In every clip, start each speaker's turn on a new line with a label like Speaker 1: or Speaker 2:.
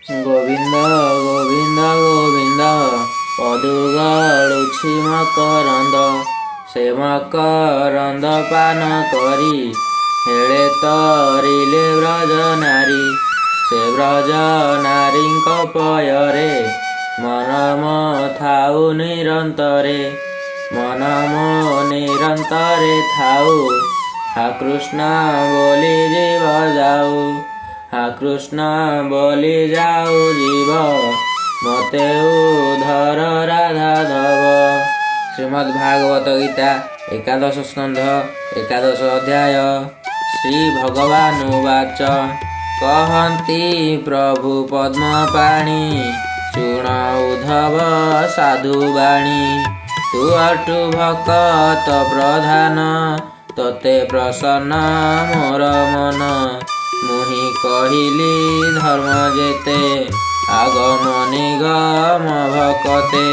Speaker 1: ଗୋବିନ୍ଦ ଗୋବିନ୍ଦ ଗୋବିନ୍ଦ ପଦୁ ଗଳୁଛି ମକରନ୍ଦ। ସେ ମକରନ୍ଦ ପାନ କରି ହେଳେ ତରିଲେ ବ୍ରଜ ନାରୀ। ସେ ବ୍ରଜ ନାରୀଙ୍କ ପୟରେ ମନମ ଥାଉ ନିରନ୍ତରେ। ମନମ ନିରନ୍ତରେ ଥାଉ ହା କୃଷ୍ଣ ବୋଲି ଯିବ ଯାଉ। ହା କୃଷ୍ଣ ବୋଲି ଯାଉ ଯିବ ମତେ ଉଦ୍ଧର ରାଧାଧବ। ଶ୍ରୀମଦ୍ ଭାଗବତ ଗୀତା ଏକାଦଶ ସ୍କନ୍ଧ ଏକାଦଶ ଅଧ୍ୟାୟ। ଶ୍ରୀ ଭଗବାନୁବାଚ କହନ୍ତି ପ୍ରଭୁ ପଦ୍ମପାଣି ଶୁଣ ଉଦ୍ଧବ ସାଧୁବାଣୀ। ତୁ ଅଟୁ ଭକତ ପ୍ରଧାନ ତତେ ପ୍ରସନ୍ନ ମୋର ମନ। ମୁହିଁ କହିଲି ଧର୍ମ ଯେତେ ଆଗମ ନିଗମ ଭକତେ।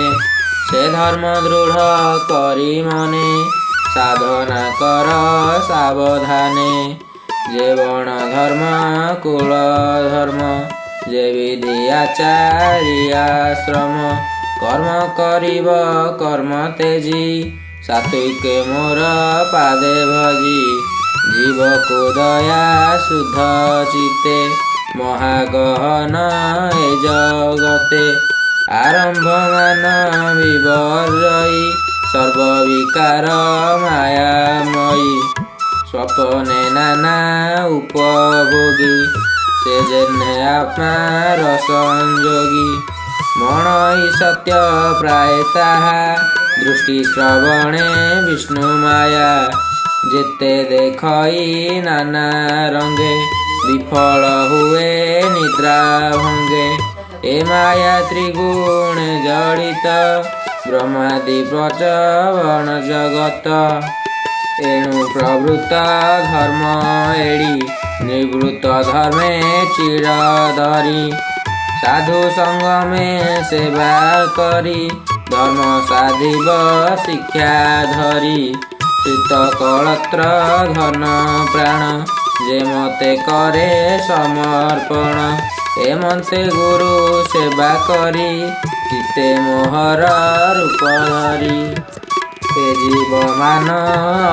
Speaker 1: ସେ ଧର୍ମ ଦୃଢ଼ କରି ମନେ ସାଧନା କର ସାବଧାନେ। ଯେ ବଣ ଧର୍ମ କୁଳ ଧର୍ମ ଯେ ବିଧି ଆଚାରି ଆଶ୍ରମ। କର୍ମ କରିବ କର୍ମ ତେଜି ସାତ୍ୱିକେ ମୋର ପାଦେ ଭଜି। ଜୀବକୁ ଦୟା ଶୁଦ୍ଧ ଚିତେ ମହାଗହନ ଏ ଜଗତେ। ଆରମ୍ଭ ମାନ ବିବର୍ଜଇ ସର୍ବବିକାର ମାୟାମୟୀ। ସ୍ୱପନେ ନାନା ଉପଭୋଗୀ ସେ ଯେହ୍ନେ ଆତ୍ମାର ସଂଯୋଗୀ। ମଣଇ ସତ୍ୟ ପ୍ରାୟ ତାହା ଦୃଷ୍ଟି ଶ୍ରବଣେ ବିଷ୍ଣୁ ମାୟା। ଯେତେ ଦେଖଇ ନାନା ରଙ୍ଗେ ବିଫଳ ହୁଏ ନିଦ୍ରା ଭଙ୍ଗେ। ଏ ମାୟା ତ୍ରିଗୁଣେ ଜଡ଼ିତ ବ୍ରହ୍ମାଦି ପ୍ରଚବଣ ଜଗତ। ଏଣୁ ପ୍ରବୃତ୍ତ ଧର୍ମ ଏଡ଼ି ନିବୃତ୍ତ ଧର୍ମେ ଚିର ଧରି। ସାଧୁ ସଙ୍ଗମେ ସେବା କରି ଧର୍ମ ସାଧିବ ଶିକ୍ଷା ଧରି। ଶ୍ରୁତ କଳତ୍ର ଧନ ପ୍ରାଣ ଯେ ମତେ କରେ ସମର୍ପଣ। ଏ ମନ୍ତେ ଗୁରୁ ସେବା କରି ଚିତେ ମୋହର ରୂପ ଧରି। ଏ ଜୀବ ମାନ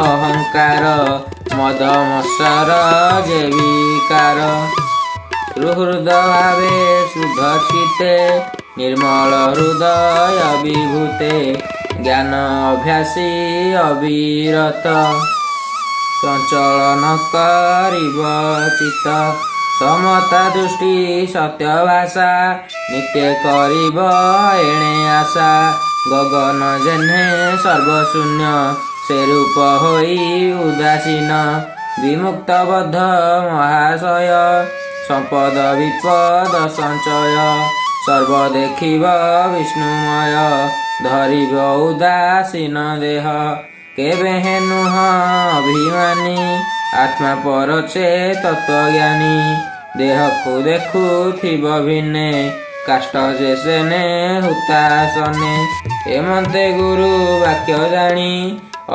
Speaker 1: ଅହଙ୍କାର ମଦ ମତ୍ସର ଯେ ବିକାର। ସୁହୃଦ ଭାବେ ଶୁଦ୍ଧ ଚିତେ ନିର୍ମଳ ହୃଦୟ ବିଭୂତେ। ଜ୍ଞାନ ଅଭ୍ୟାସୀ ଅବିରତ ଚଞ୍ଚଳ ନ କରିବ ଚିତ୍ତ। ସମତା ଦୃଷ୍ଟି ସତ୍ୟ ଭାଷା ନିତ୍ୟ କରିବ ଏଣେ ଆଶା। ଗଗନ ଯେହ୍ନେ ସର୍ବଶୂନ୍ୟ ସେ ରୂପ ହୋଇ ଉଦାସୀନ। ବିମୁକ୍ତ ବଦ୍ଧ ମହାଶୟ ସମ୍ପଦ ବିପଦ ସଞ୍ଚୟ। ସର୍ବ ଦେଖିବ ବିଷ୍ଣୁମୟ ଧରିବ ଉଦାସୀନ ଦେହ। କେବେ ନୁହ ଅଭିମାନୀ ଆତ୍ମା ପରଛେ ତତ୍ତ୍ୱଜ୍ଞାନୀ। ଦେହକୁ ଦେଖୁଥିବ ଭିନେ କାଷ୍ଠ ଯେ ସେନେ ହୁତାସନେ। ଏମନ୍ତେ ଗୁରୁ ବାକ୍ୟ ଜାଣି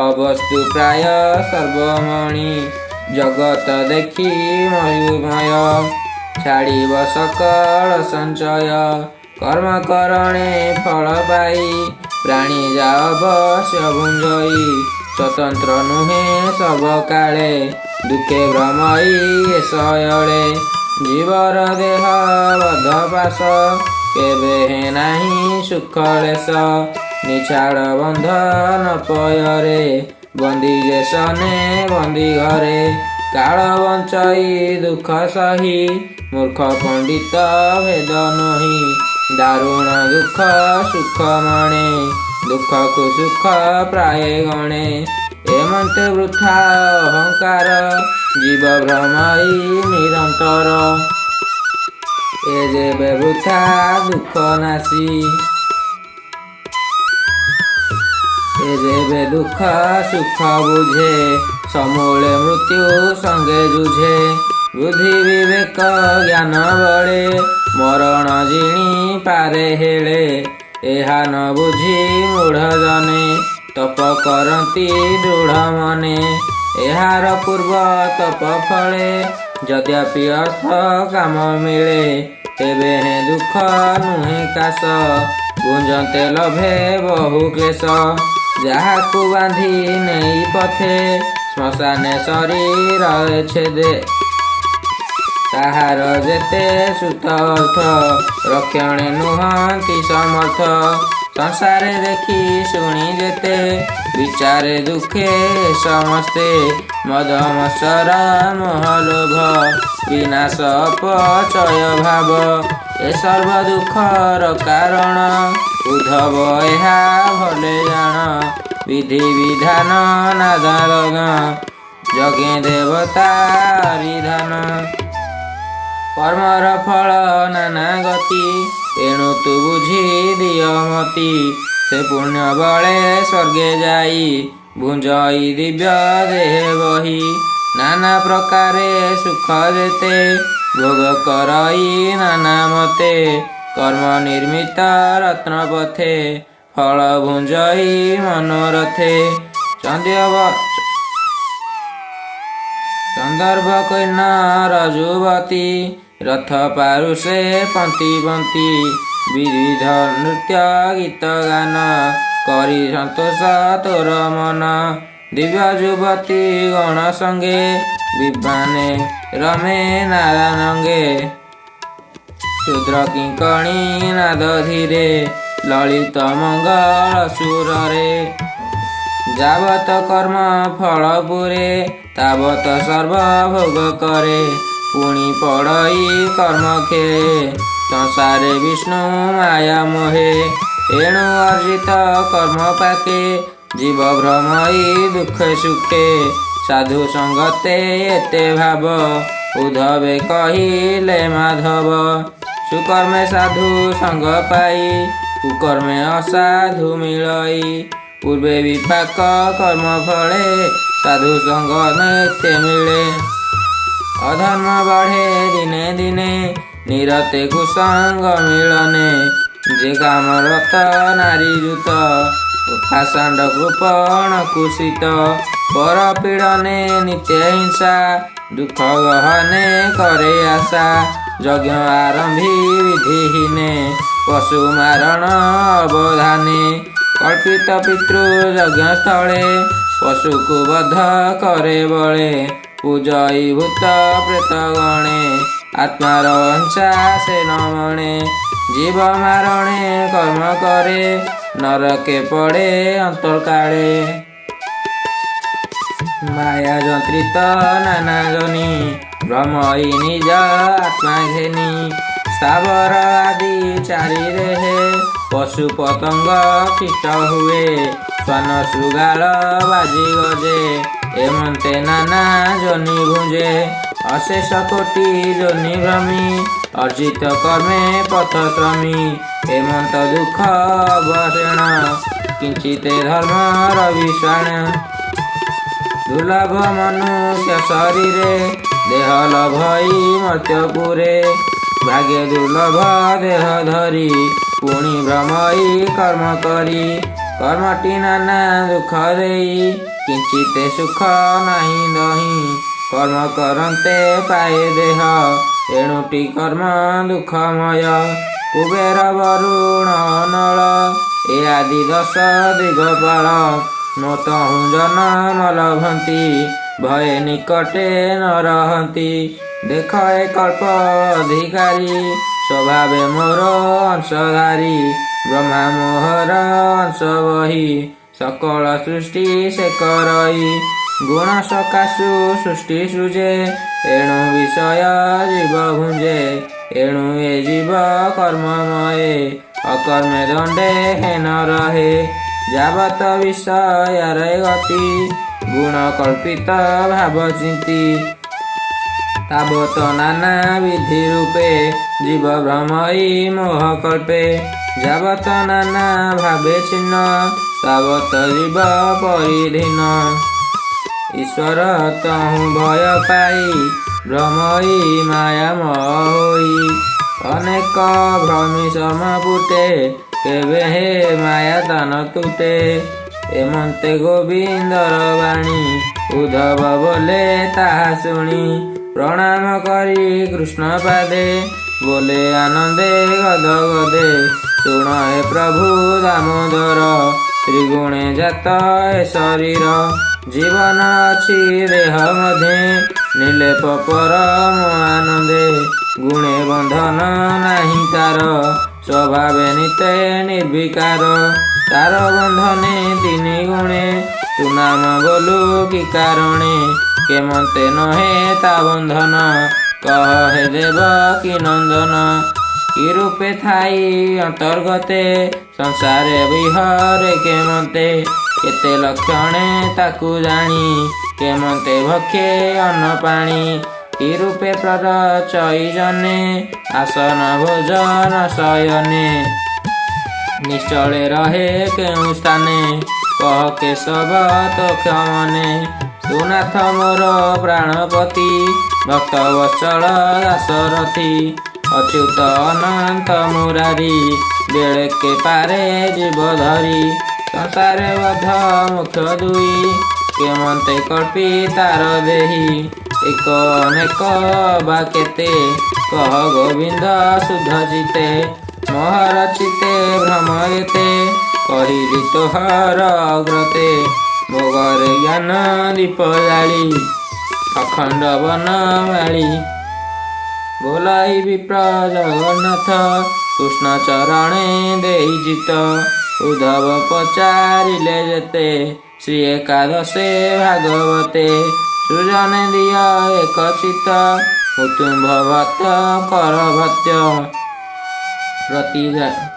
Speaker 1: ଅବସ୍ତୁ ପ୍ରାୟ ସର୍ବମଣି। ଜଗତ ଦେଖି ମୟୁମୟ ଛାଡ଼ିବ ସକଳ ସଞ୍ଚୟ। କର୍ମ କରଣେ ଫଳ ପାଇ ପ୍ରାଣୀ ଯା ଅବଶ୍ୟ ଭୁଞ୍ଜଇ। ସ୍ୱତନ୍ତ୍ର ନୁହେଁ ସର୍ବକାଳେ ଦୁଃଖେ ଭ୍ରମଇ ଏ ଶୟଳେ। ଜୀବର ଦେହ ବଦ୍ଧ ପାଶ କେବେ ନାହିଁ ସୁଖ ଲେଶ। ନିଛାଡ଼ ବନ୍ଧନ ପୟରେ ବନ୍ଦୀ ଯେ ସନେ ବନ୍ଦୀ ଘରେ। କାଳ ବଞ୍ଚଇ ଦୁଃଖ ସହି ମୂର୍ଖ ପଣ୍ଡିତ ଭେଦ ନୋହି। ଦାରୁଣ ଦୁଃଖ ସୁଖ ମଣେ ଦୁଃଖକୁ ସୁଖ ପ୍ରାୟେ ଗଣେ। ଏମନ୍ତେ ବୃଥା ଅହଙ୍କାର ଜୀବ ଭ୍ରମଇ ନିରନ୍ତର। ଏ ଯେବେ ବୃଥା ଦୁଃଖ ନାଶୀ ଏ ଯେବେ ଦୁଃଖ ସୁଖ ବୁଝେ। ସମୂଳେ ମୃତ୍ୟୁ ସଙ୍ଗେ ଯୁଝେ। ବୁଦ୍ଧି ବିବେକ ଜ୍ଞାନ ବଳେ ମରଣ ଜିଣି ପାରେ ହେଳେ। ଏହା ନ ବୁଝି ମୂଢ଼ ଜନେ ତପ କରନ୍ତି ଦୃଢ଼ ମନେ। ଏହାର ପୂର୍ବ ତପ ଫଳେ ଯଦ୍ୟପି ଅର୍ଥ କାମ ମିଳେ। ତେବେ ହେ ଦୁଃଖ ନୁହେଁ କାଶ, ଗୁଞ୍ଜନ୍ତେ ଲଭେ ବହୁ କ୍ଲେଶ। ଯାହାକୁ ବାନ୍ଧି ନେଇ ପଥେ, ଶ୍ମଶାନେ ଶରୀର ଛେଦେ। ତାହାର ଯେତେ ସୁତ ଅର୍ଥ, ରକ୍ଷଣେ ନୁହନ୍ତି ସମର୍ଥ। ସଂସାରେ ଦେଖି ଶୁଣି ଯେତେ, ବିଚାରେ ଦୁଃଖେ ସମସ୍ତେ। ମଦ ମତ୍ସର ମୋହ ଲୋଭ, ବିନାଶ ଅପଚୟ ଭାବ। ଏ ସର୍ବ ଦୁଃଖର କାରଣ, ଉଦ୍ଧବ ଏହା ଭଲେ ଜାଣ। ବିଧି ବିଧାନ ନାଦାନ, ଯଜ୍ଞେ ଦେବତା ହରିଧାନ। କର୍ମର ଫଳ ନାନା ଗତି, ଏଣୁ ତୁ ବୁଝି ଦିଅ ମତି। ସେ ପୁଣ୍ୟ ବଳେ ସ୍ୱର୍ଗେ ଯାଇ, ଭୁଞ୍ଜଇ ଦିବ୍ୟ ଦେହେ ବହି। ନାନା ପ୍ରକାରେ ସୁଖ ଯେତେ, ଭୋଗ କରଇ ନାନା ମତେ। କର୍ମ ନିର୍ମିତ ରତ୍ନ ପଥେ, ଫଳ ଭୁଞ୍ଜଇ ମନୋରଥେ। ଚନ୍ଦର୍ବ କୈର୍ଣ୍ଣ ରଜୁବତୀ, ରଥ ପାରୁଷେ ପନ୍ତି ପନ୍ତି। ବିବିଧ ନୃତ୍ୟ ଗୀତ ଗାନ, କରି ସନ୍ତୋଷ ତୋର ମନ। ଦିବ୍ୟ ଯୁବତୀ ଗଣ ସଙ୍ଗେ, ବିମାନେ ରମେ ନାରାନଙ୍ଗେ। ଶୂଦ୍ର କିଙ୍କଣୀ ନାଦ ଧୀରେ, ଲଳିତ ମଙ୍ଗଳ ସୁରରେ। ଯାବତ କର୍ମ ଫଳ ପୁରେ, ତାବତ ସର୍ବ ଭୋଗ କରେ। ପୁଣି ପଡ଼ଇ କର୍ମ ଖେଳେ, ସଂସାରେ ବିଷ୍ଣୁ ମାୟା ମୋହେ। ଏଣୁ ଅର୍ଜିତ କର୍ମ ପାକେ, ଜୀବ ଭ୍ରମଇ ଦୁଃଖେ ସୁଖେ। ସାଧୁ ସଙ୍ଗତେ ଏତେ ଭାବ, ଉଦ୍ଧବେ କହିଲେ ମାଧବ। ସୁକର୍ମେ ସାଧୁ ସଙ୍ଗ ପାଇ, କୁକର୍ମେ ଅସାଧୁ ମିଳଇ। ପୂର୍ବେ ବିପାକ କର୍ମ ଫଳେ, ସାଧୁ ସଙ୍ଗ ନେତେ ମିଳେ। ଅଧର୍ମ ବଢ଼େ ଦିନେ ଦିନେ, ନିରତେ କୁସଙ୍ଗ ମିଳନେ। ଯେ କାମରତ ନାରୀ ଯୁତ, ପାଷାଣ୍ଡ କୃପଣ କୁସିତ। ପର ପୀଡ଼ନେ ନିତ୍ୟ ହିଂସା, ଦୁଃଖ ଗହନେ କରେ ଆଶା। ଯଜ୍ଞ ଆରମ୍ଭି ବିଧିହୀନେ, ପଶୁ ମାରଣ ଅବଧାନେ। କଳ୍ପିତ ପିତୃ ଯଜ୍ଞ ସ୍ଥଳେ, ପଶୁକୁ ବଧ କରେ ବଳେ। ପୂଜଇ ଭୂତ ପ୍ରେତ ଗଣେ, ଆତ୍ମାର ହିଂସା ସେ ନ ମଣେ। ଜୀବ ମାରଣେ କର୍ମ କରେ, ନରକେ ପଡ଼େ ଅନ୍ତର୍କାଳେ। ମାୟା ଯନ୍ତ୍ରିତ ନାନା ଜନି, ଭ୍ରମଇ ନିଜ ଆତ୍ମା ଘେନି। ସ୍ଥାବର ଆଦି ଚାରି ଦେହେ, ପଶୁ ପତଙ୍ଗ ଖ୍ରୀଷ୍ଟ ହୁଏ। ଶ୍ୱାନ ଶୃଗାଳ ବାଜି ଗଜେ, ଏମନ୍ତେ ନାନା ଜନି ଭୁଞ୍ଜେ। ଅଶେଷ କୋଟି ଜନି ଭ୍ରମି, ଅର୍ଜିତ କର୍ମେ ପଥ ଶ୍ରମି। ଏମନ୍ତ ଦୁଃଖ ଅବସେଣ, କିଞ୍ଚିତେ ଧର୍ମର ବିଷାଣ। ଦୁର୍ଲଭ ମନୁଷ୍ୟ ଶରୀରେ, ଦେହ ଲଭଇ ମର୍ତ୍ତ୍ୟପୁରେ। ଭାଗ୍ୟ ଦୁର୍ଲଭ ଦେହ ଧରି, ପୁଣି ଭ୍ରମଇ କର୍ମ କରି। କର୍ମଟି ନାନା ଦୁଃଖ ଦେଇ, କିଞ୍ଚିତେ ସୁଖ ନାହିଁ ଦହି। କର୍ମ କରନ୍ତେ ପାଏ ଦେହ, ଏଣୁଟି କର୍ମ ଦୁଃଖମୟ। କୁବେର ବରୁଣ ନଳ, ଏ ଆଦି 10 ଦିଗପାଳ। ନତହୁଁ ଜନମ ଲଭନ୍ତି, ଭୟେ ନିକଟେ ନ ରହନ୍ତି। ଦେଖ ଏ କଳ୍ପ ଅଧିକାରୀ, ସ୍ୱଭାବେ ମୋର ଅଂଶଧାରୀ। ବ୍ରହ୍ମା ମୋହର ଅଂଶ ବହି, ସକଳ ସୃଷ୍ଟି ସେ କରଇ। ଗୁଣ ସକାଶୁ ସୃଷ୍ଟି ସୃଜେ, ଏଣୁ ବିଷୟ ଜୀବ ଭୁଞ୍ଜେ। ଏଣୁ ଏ ଜୀବ କର୍ମମୟେ, ଅକର୍ମେ ଦଣ୍ଡେ ହେନ ରହେ। ଯାବତ ବିଷୟରେ ଗତି, ଗୁଣ କଳ୍ପିତ ଭାବ ଚିନ୍ତି। ତାବତ ନାନା ବିଧି ରୂପେ, ଜୀବ ଭ୍ରମଇ ମୋହ କଳ୍ପେ। ଯାବତ ନାନା ଭାବେ ଛିନ୍ନ, ତାବତ ଜୀବ ପରିଧୀନ। ଈଶ୍ୱର ତହୁଁ ଭୟ ପାଇ, ଭ୍ରମଇ ମାୟାମୟ ହୋଇ। ଅନେକ ଭ୍ରମି ସମପୁଟେ, କେବେ ହେ ମାୟା ଦାନ ତୁଟେ। ଏମନ୍ତେ ଗୋବିନ୍ଦର ବାଣୀ, ଉଦ୍ଧବ ବୋଲେ ତାହା ଶୁଣି। ପ୍ରଣାମ କରି କୃଷ୍ଣ ପାଦେ, बोले आनंदे गद गदे शुण हे प्रभु दामोदर त्रिगुणे जात ए शरीर जीवन अछि देह मध्ये निर्लेप परम आनंदे गुणे बंधन नाही तार स्वभावे निते निर्विकार तार बंधने तीन गुणे तू नाम बोलू कि कारणे केमते नहे ता बंधन कह हे देव कि नंदन कि रूपे थाई अंतर्गते संसारे विहरे केमते केते लक्षणे ताकू जानी केमते भक्षे अन्न पाणी कि रूपे प्ररचई जने आसन भोजन शयने निश्चले रहे केउ स्थाने कह केशव तो क्षमने तू नाथ मोर प्राणपति भक्त वत्सल दासरथी अच्युत अनंत मुरारी बेले के पारे जीव धरी संसारे बध मुख्य दुई केमते कल्पी तार देही एक अनेक बा केते कह गोविंद शुद्ध चिते महरचिते भ्रमयते कहिली तोहर अग्रते भोगरे ज्ञान दीप जाली अखंड बनमाली बोलाई विप्र जगन्नाथ कृष्ण चरणे देई जित उद्धव पचारिले जेते श्री एकादशे भागवते सृजने दिय एक चित्त मुतुम्भ भक्त कर भत्य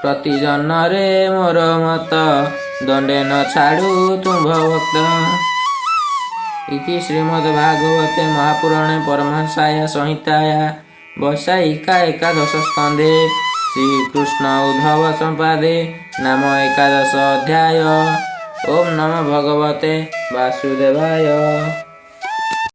Speaker 1: प्रति जन्मरे मोर मत दंडे न छाड़ू तुम्भ भक्त। इति श्रीमद्भागवते महापुराणे परमहंसाया संहिताया वैशाखिका एकादश स्कंधे श्रीकृष्ण उद्धव संपादे नाम एकादश अध्याय। ओम नमो भगवते वासुदेवाय।